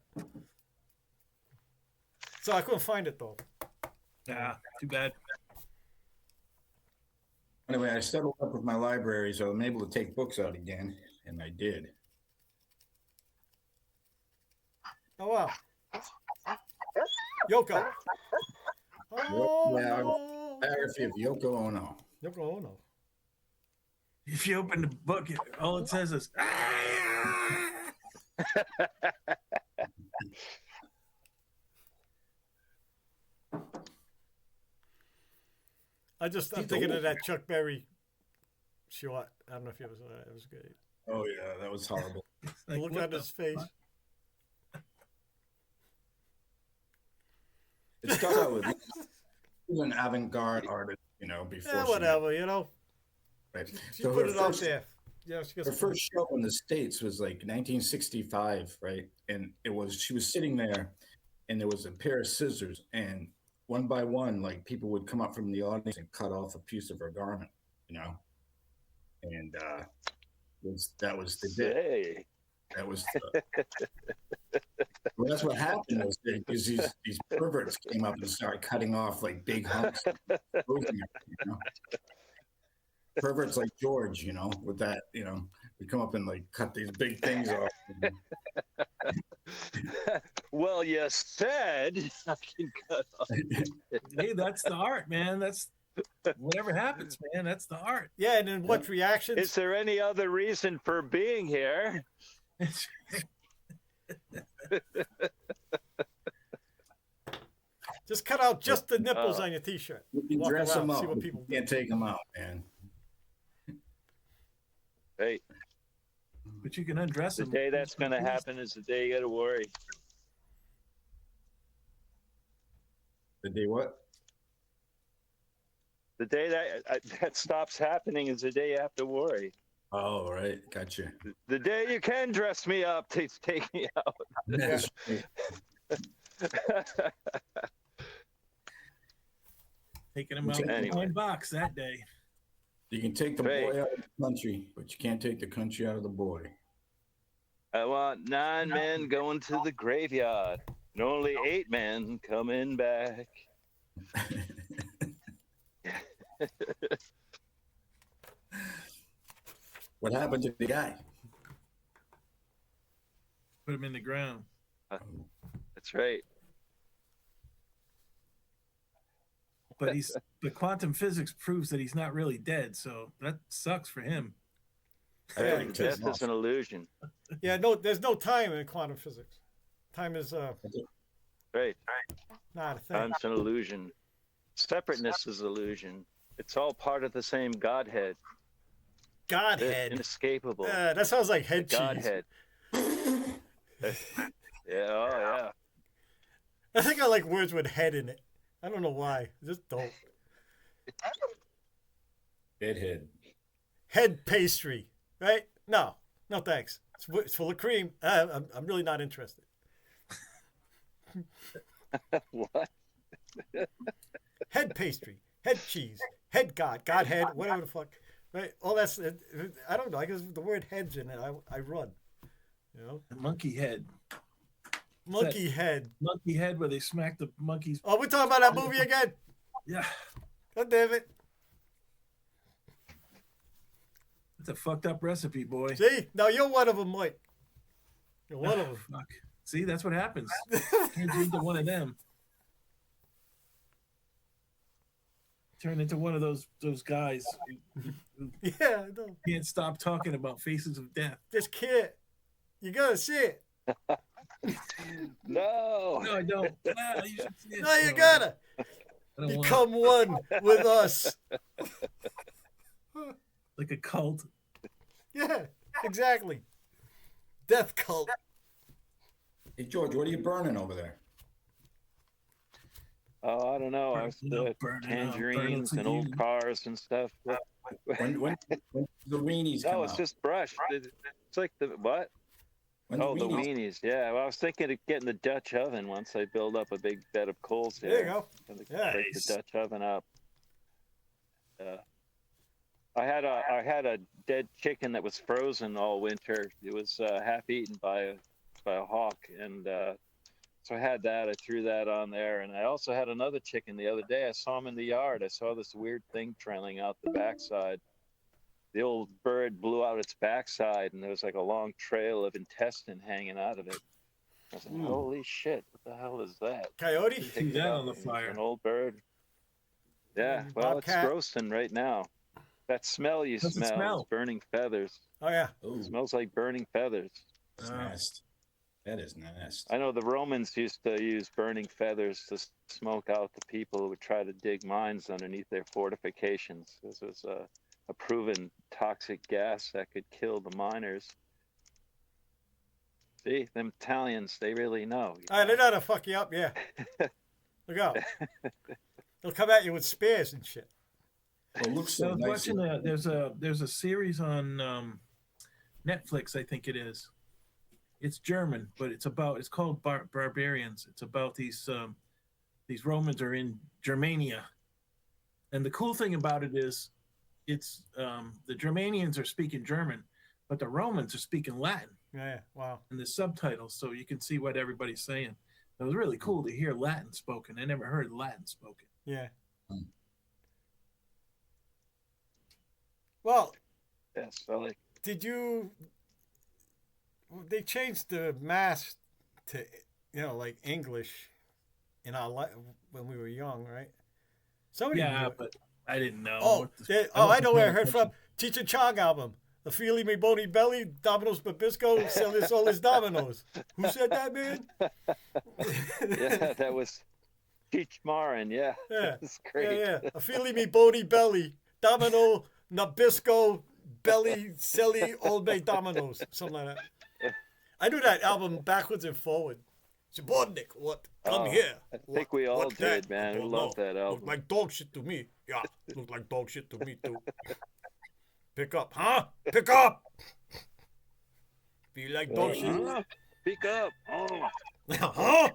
So I couldn't find it though. Yeah, too bad. Anyway, I settled up with my library, so I'm able to take books out again, and I did. Oh wow. Yoko. Oh Yeah, no. Biography of Yoko Ono. Yoko Ono. If you open the book, all it says is, I'm thinking of that Chuck Berry short. I don't know if you ever saw that. It was great. Oh yeah, that was horrible. like, Look what at the his face. fuck? It started out with he was an avant-garde artist, before Yeah, she- whatever, you know. right? She So put her it out first- there. Yeah, she Her gets first show in the States was like 1965, right? And she was sitting there and there was a pair of scissors, and one by one, like people would come up from the audience and cut off a piece of her garment, and that was the bit. Hey, That was well, that's what happened was because these perverts came up and started cutting off like big hunks. Perverts like George, with that, would come up and like cut these big things off. well, you said I can cut off. Hey, that's the art, man. That's whatever happens, man. That's the art. Yeah, and then what reactions? Is there any other reason for being here? Just cut out just the nipples on your T-shirt. You can Walk dress around, them see up. what but people you can't take them out, man. Hey, But you can undress the them. day that's going to happen is the day you got to worry. The day what? The day that stops happening is the day you have to worry. Oh, right. Gotcha. The day you can dress me up, take me out. That's right. Taking them out of the Anyway. blind box that day. You can take the Right. boy out of the country, but you can't take the country out of the boy. I want 9 men going to the graveyard, and only 8 men coming back. What happened to the guy? Put them in the ground. That's right. But the quantum physics proves that he's not really dead, so that sucks for him. I Yeah, thought he Death took is an illusion. Yeah, no, there's no time in quantum physics. Time is Right. not a thing. Time's an illusion. Separateness is illusion. It's all part of the same Godhead. They're Godhead. inescapable. That sounds like The head cheese. Godhead. Yeah, oh yeah. I think I like words with head in it. I don't know why. Just don't. Bedhead. Head pastry, right? No, thanks. It's full of cream. I'm really not interested. What? Head pastry, head cheese, head Godhead, whatever the fuck, right? All that's I don't know. I guess the word head's in it. I run, you know. The monkey head. Monkey Head. Monkey Head where they smack the monkeys. Oh, we're talking about that movie again? Yeah. God damn it. It's a fucked up recipe, boy. See? Now you're one of them, Mike. You're one of them. Fuck. See, that's what happens. Turns you into one of them. Turn into one of those guys who Yeah, I know. can't stop talking about faces of death. Just can't. You gotta see it. No. No, I don't. Ah, you should see it. No, you gotta. I don't want Become one with us. like a cult. Yeah, exactly. Death cult. Hey, George, what are you burning over there? Oh, I don't know. I was Burn it up, tangerines burn it and for old you. cars and stuff. When the weenies come No, it's out? just brush. It's like the what? When Oh, the weenies. Yeah. Well, I was thinking of getting the Dutch oven once I build up a big bed of coals here. There you go. And Yeah. break Nice. the Dutch oven up. I had a dead chicken that was frozen all winter. It was half eaten by a hawk, and so I had that. I threw that on there, and I also had another chicken the other day. I saw him in the yard. I saw this weird thing trailing out the backside. The old bird blew out its backside, and there was like a long trail of intestine hanging out of it. I was like, holy shit, what the hell is that? Coyote? See that on the fire. An old bird. Yeah, Mm, well, bobcat. it's roasting right now. That smell you What's it smell smell? is burning feathers. Oh, yeah. Ooh, It smells like burning feathers. that's nasty. That is nasty. I know the Romans used to use burning feathers to smoke out the people who would try to dig mines underneath their fortifications. This was a proven toxic gas that could kill the miners. See, them Italians, they really know. All right, they know how to fuck you up, yeah. Look out. They'll come at you with spears and shit. Well, it looks So I so was nice. watching there's a series on Netflix, I think it is. It's German, but it's called Barbarians. It's about these Romans are in Germania, and the cool thing about it is, it's the Germanians are speaking German, but the Romans are speaking Latin Yeah, wow. in the subtitles, so you can see what everybody's saying. It was really cool to hear Latin spoken. I never heard Latin spoken. Yeah. Hmm. Well, Yes, I like. did you? They changed the mass to, like English in our when we were young, right? Somebody. Yeah, knew it. but I didn't know. Oh, what the- I know where I heard wasn't from. Cheech and Chong album. The Feely Me Bony Belly, Domino's Babisco, sell this all his dominoes. Who said that, man? Yeah, that was Cheech Marin. Yeah, Yeah. that's great. Yeah. A Feely Me Bony Belly, Domino, Nabisco, Belly, Selly, Old Bay Dominoes. Something like that. I knew that album backwards and forward. Subordinate, what? Come Oh, here. I think we all What's that? did, man. I We don't loved know. that Look album. like dog shit to me. Yeah, look like dog shit to me too. Pick up, huh? Pick up. Be like dog shit. Ah, Speak up. Oh, Huh?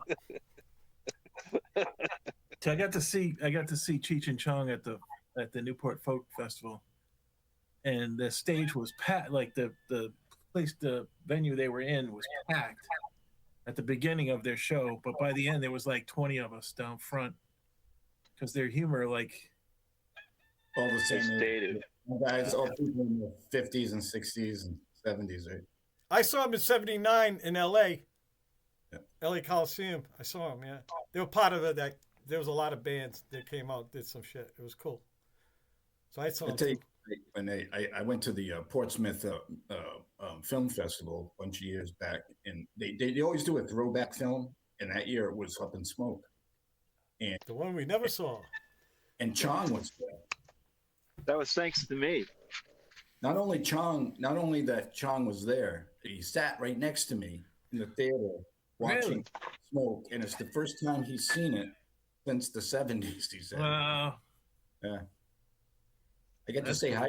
So I got to see Cheech and Chong at the Newport Folk Festival, and the stage was packed. Like the venue they were in was packed at the beginning of their show, but by the end there was like 20 of us down front because their humor, like, All the they same stated. guys, all people in the 50s and 60s and 70s, right? I saw him in '79 in L.A. Yeah. L.A. Coliseum. I saw him. Yeah, they were part of it. That there was a lot of bands that came out, did some shit. It was cool. So I saw I him. tell you, too. when I went to the Portsmouth film festival a bunch of years back, and they always do a throwback film, and that year it was Up in Smoke, The one we never saw. and Chong was there. That was thanks to me. Not only that Chong was there, he sat right next to me in the theater watching Really? Smoke, and it's the first time he's seen it since the 70s. He said, wow, "Yeah." I got to That's say cool. hi.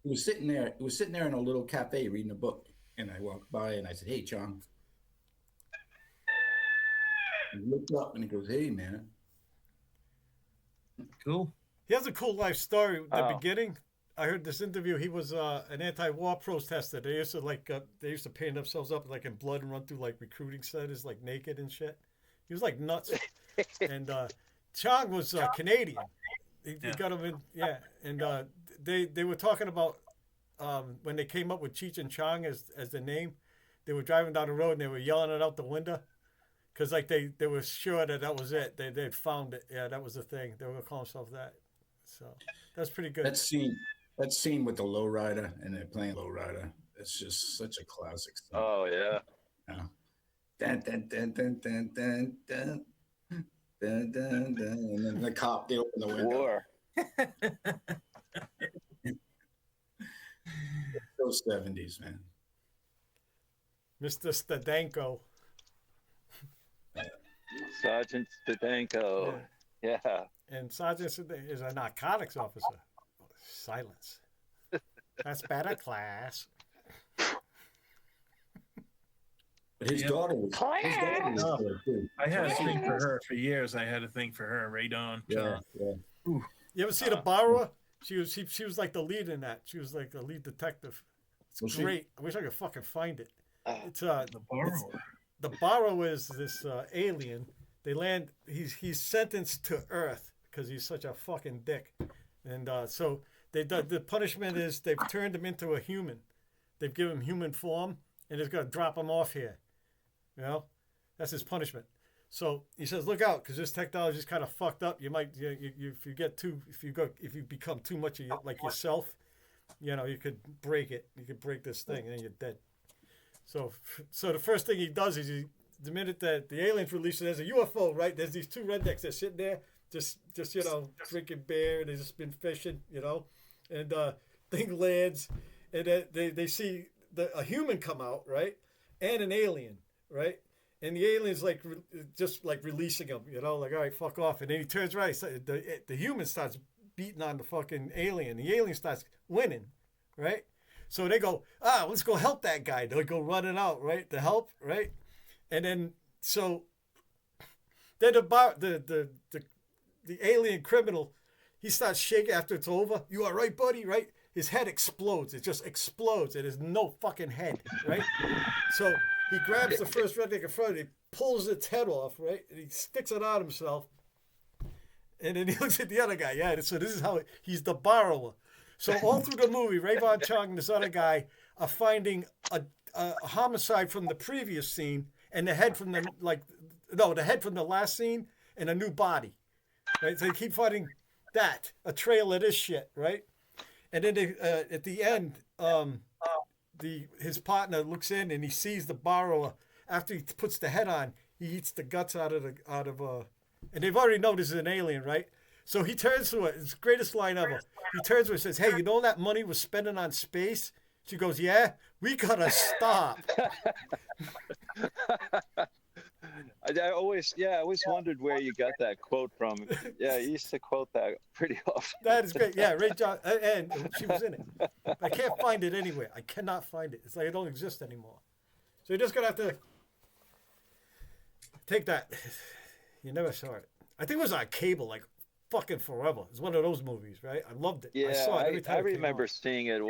He was sitting there in a little cafe reading a book, and I walked by and I said, "Hey, Chong." He looked up and he goes, "Hey, man." cool. He has a cool life story. The Oh. beginning, I heard this interview. He was an anti-war protester. They used to paint themselves up like in blood and run through like recruiting centers like naked and shit. He was like nuts. And Chong was Canadian. He got him in, And they were talking about when they came up with Cheech and Chong as the name. They were driving down the road and they were yelling it out the window. Because like they were sure that was it. They'd found it. Yeah, that was the thing. They were going to call themselves that. So that's pretty good. That scene with the lowrider and they're playing lowrider. It's just such a classic scene. Oh yeah. Dun, dun, dun, dun, dun, dun, dun. Dun, dun, dun. And then the cop, they open the window. War. Those 70s, man. Mr. Stadenko. Sergeant Stadenko. Yeah. And Sergeant Stadenko is a narcotics officer. Silence. That's better, class. But his daughter was there, too. I had a thing for her for years. I had a thing for her. Ray Dawn. Yeah. You ever see The Borrower? She was like the lead in that. She was like the lead detective. It's great. I wish I could fucking find it. It's The Borrower. The Borrower is this alien. They land. He's sentenced to Earth because he's such a fucking dick, and so the punishment is they've turned him into a human. They've given him human form, and they're gonna drop him off here. You know, that's his punishment. So he says, "Look out, because this technology is kind of fucked up. You might, if you become too much of like yourself, you know, you could break it. You could break this thing, and then you're dead." So the first thing he does is the minute that the aliens release it, there's a UFO, right? There's these two rednecks that sitting there, just you know, drinking beer, and they just been fishing, you know, and thing lands, and they see a human come out, right, and an alien, right. And the alien's like just like releasing him, you know, like, all right, fuck off. And then he turns around. The human starts beating on the fucking alien. The alien starts winning, right? So they go, let's go help that guy. They go running out, right, to help, right? And then then the alien criminal, he starts shaking after it's over. You all right, buddy? Right? His head explodes. It just explodes. It is no fucking head, right? So he grabs the first redneck in front of him, he pulls its head off, right? And he sticks it on himself. And then he looks at the other guy. Yeah, so this is how he's the borrower. So all through the movie, Rayvon Chung and this other guy are finding a homicide from the previous scene and the head from the head from the last scene and a new body. Right? So they keep finding a trail of this shit, right? And then at the end, his partner looks in and he sees the borrower. After he puts the head on, he eats the guts out of and they've already known this is an alien, right? So he turns to her. It's the greatest line ever. He turns to her and says, "Hey, you know that money we're spending on space?" She goes, "Yeah, we gotta stop." I always wondered where you got that quote from. Yeah, you used to quote that pretty often. That is great. Yeah, Ray John, and she was in it. I can't find it anywhere. I cannot find it. It's like it don't exist anymore. So you're just gonna have to take that. You never saw it. I think it was on cable, like fucking forever. It's one of those movies, right? I loved it. Yeah, I saw it every time. I remember seeing it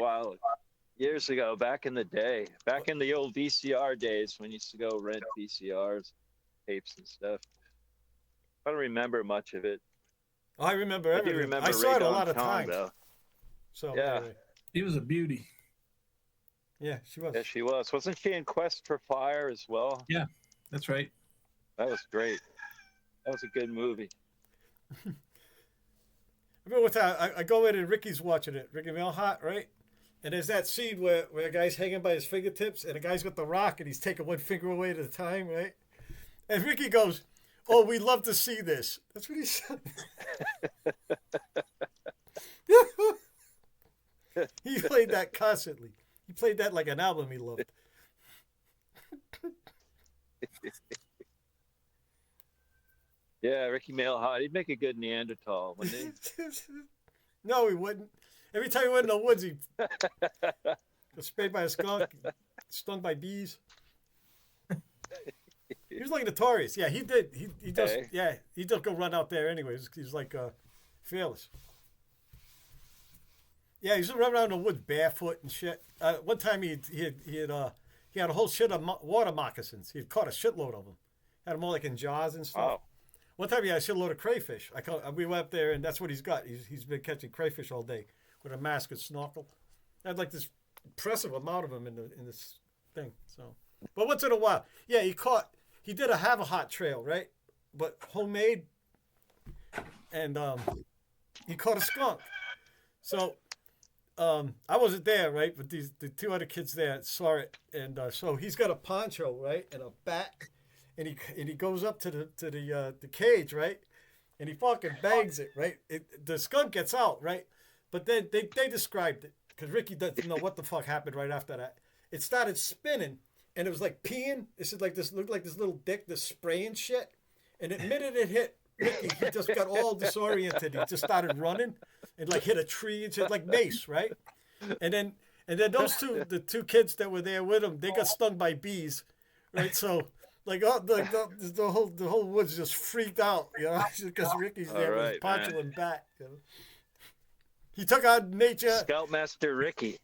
years ago, back in the day, back in the old VCR days when you used to go rent VCRs, tapes and stuff. I don't remember much of it. I remember everything. I do remember I saw it a Ray lot of Dawn times. Though. So yeah, anyway. He was a beauty. Yeah, she was. Yeah, she was. Wasn't she in Quest for Fire as well? Yeah, that's right. That was great. That was a good movie. I remember one time I go in and Ricky's watching it, Ricky Milhot, right? And there's that scene where a guy's hanging by his fingertips and the guy's got the rock and he's taking one finger away at a time, right? And Ricky goes, "Oh, we'd love to see this." That's what he said. He played that constantly. He played that like an album he loved. Yeah, Ricky Milhot. He'd make a good Neanderthal, wouldn't he? No, he wouldn't. Every time he went in the woods, he got sprayed by a skunk, stung by bees. He was like notorious. Yeah, he did. He does. Okay. Yeah, he does go run out there anyways. He's like fearless. Yeah, he used to run around the woods barefoot and shit. One time he had a whole shit of water moccasins. He had caught a shitload of them. Had them all like in jars and stuff. Oh, One time he had a shitload of crayfish. We went up there and that's what he's got. He's been catching crayfish all day with a mask and snorkel. I had like this impressive amount of them in this thing. So, but once in a while, yeah, he did a Havahart trail, right? But homemade, and he caught a skunk. So I wasn't there, right? But the two other kids there saw it, and so he's got a poncho, right, and a bat, and he goes up to the cage, right, and he fucking bangs it, right. The skunk gets out, right, but then they described it because Ricky doesn't know what the fuck happened right after that. It started spinning, and it was like peeing. This is like this looked like this little dick, this spraying shit, and the minute it hit Ricky, he just got all disoriented. He just started running and like hit a tree and shit, like Mace, right? And then the two kids that were there with him, they got stung by bees, right? So like the whole woods just freaked out, you know, because Ricky's there with his poncho and bat. You know? He took on nature. Scoutmaster Ricky.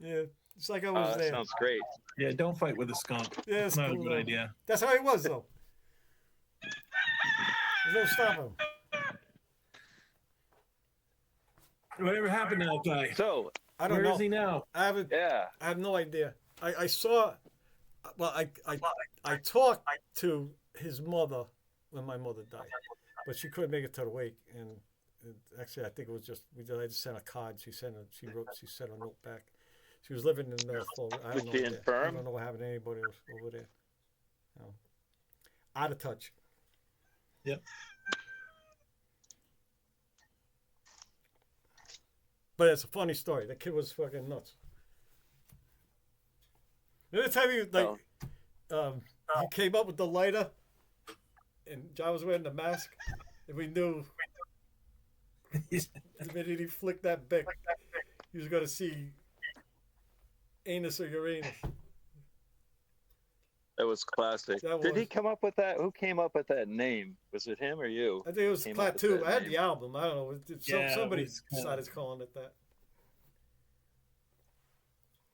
Yeah, it's like I was That there. sounds great. Yeah, don't fight with a skunk. Yeah, It's not a cool, good though. idea. That's how he was, though. There's no stopping him. Whatever happened to that guy? So, I don't Where know. is he now? I have no idea. I saw. Well, I talked to his mother when my mother died, but she couldn't make it to the wake. And actually, I think it was just I just sent a card. She sent a note back. She was living in North Florida. I Was don't she know. infirm? I don't know what happened to anybody else over there. You know, out of touch. Yep. But it's a funny story. The kid was fucking nuts. The other time he came up with the lighter, and John was wearing the mask, and we knew the minute he flicked that bic, he was going to see anus or Uranus. that was classic. That Did he was. come up with that? Who came up with that name? Was it him or you? I think it was Came up Plat with 2. that I had name. the album. I don't know. Yeah, it Somebody was kinda- decided calling it that.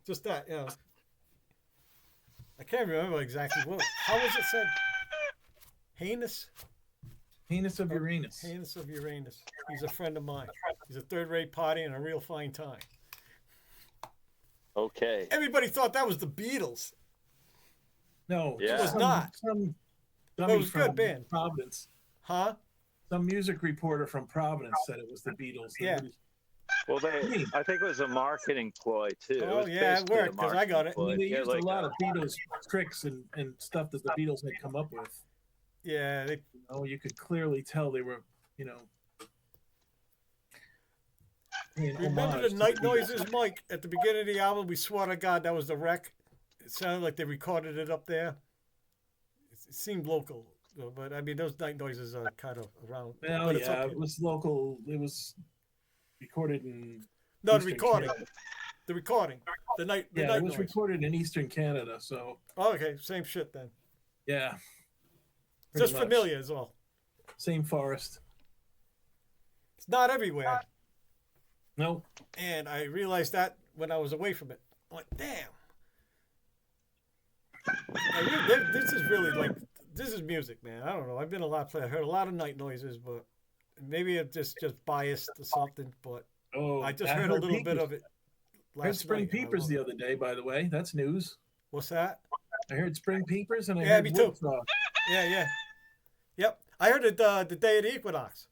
Just that, you know. I can't remember exactly how was it said? Heinous? Penis of Uranus. Heinous of Uranus. He's a friend of mine. He's a third-rate party and a real fine time. Okay. Everybody thought that was the Beatles. No, Yeah. It was not. Some But dummy it was a good from band. Providence. Huh? Some music reporter from Providence said it was the Beatles. Yeah. Well, I think it was a marketing ploy too. Oh, was yeah, it basically a worked, 'cause I got it. I mean, they marketing used ploy. a lot of Beatles tricks and stuff that the Beatles had come up with. Yeah. You could clearly tell they were, paying Remember homage the to Night Beatles. Noises, Mike? At the beginning of the album, we swore to God that was the wreck. It sounded like they recorded it up there. It seemed local, but I mean, those Night Noises are kind of around. Well, but it's yeah, okay. it was local. It was recorded in. No, the Eastern recording. Canada. The recording. The night Yeah, night it was noise. recorded in Eastern Canada, so Oh, okay, same shit then. yeah. Just pretty much. familiar is all. Same forest. It's not everywhere. No, And I realized that when I was away from it. I'm like, damn. This is really like, this is music, man. I don't know. I've been a lot of places. I heard a lot of Night Noises, but maybe I'm just biased or something. But I just heard a little bit of it I heard last Spring night. and I Peepers love the it. other day, by the way. That's news. What's that? I heard Spring Peepers and I Yeah, heard me too. Woodstock. Yeah. Yep. I heard it the day of the equinox.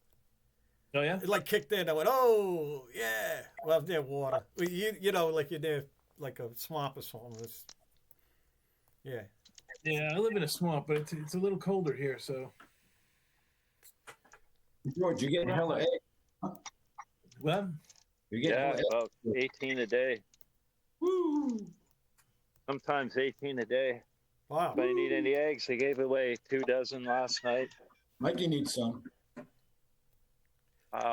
Oh yeah. It like kicked in. I went, oh yeah. Well, I'm near water. Well, you know, like you're near like a swamp or something. Yeah. Yeah, I live in a swamp, but it's a little colder here, so George, you getting hella egg? well, You getting Yeah, hella egg? about 18 a day. Woo! Sometimes 18 a day. Wow. If I need any eggs, I gave away 2 dozen last night. Mikey needs some.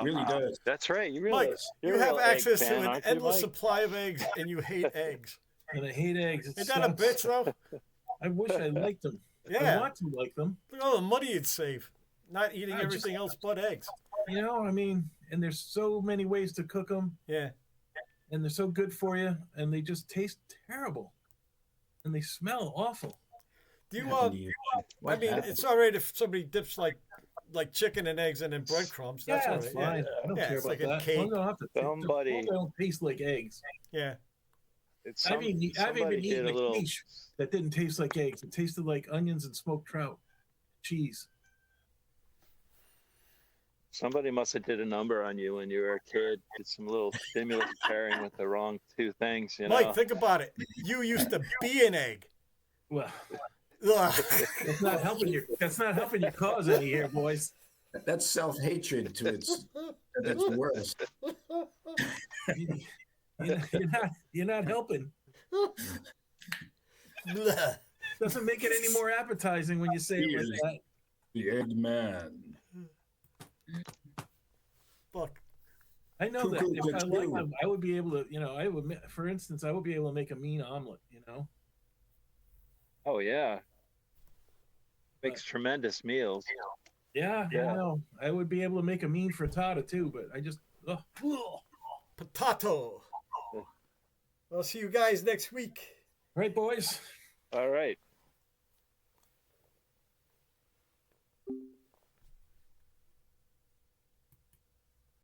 Really does. That's right. You Mike, realize you you're a have real egg access fan, to an aren't you, endless Mike? supply of eggs, and you hate eggs. and I hate eggs. It Ain't that a sucks. bitch, though? I wish I liked them. Yeah. I want to like them. Look at all the money you'd save. Not eating I just- everything else but eggs. You know, I mean, and there's so many ways to cook them, Yeah. and they're so good for you, and they just taste terrible, and they smell awful. Do you Happened to you? I What mean, happened? it's all right if somebody dips like chicken and eggs and then breadcrumbs. That's Yeah, all it's right. fine. I don't Yeah, care it's about like a that. cake. As long as I don't have to- Somebody- as long as they don't taste like eggs. Yeah. It's I've even somebody eaten did a a little. quiche that didn't taste like eggs. It tasted like onions and smoked trout, cheese. Somebody must have did a number on you when you were a kid. Did some little stimulus pairing with the wrong two things, you know. Mike, think about it. You used to be an egg. Well, Ugh. that's not helping your cause any here, boys. That's self-hatred to its worst. You're not helping. Blah. Doesn't make it any more appetizing when you say it like that. The Eggman. Fuck. I know that Cuckoo, if I like cuckoo. them, I would be able to, you know, for instance, I would be able to make a mean omelet, you know. Oh yeah. Makes tremendous meals. Yeah, Yeah. I know. I would be able to make a mean frittata too, but I just, ugh. Potato. I'll see you guys next week. Right, boys. All right.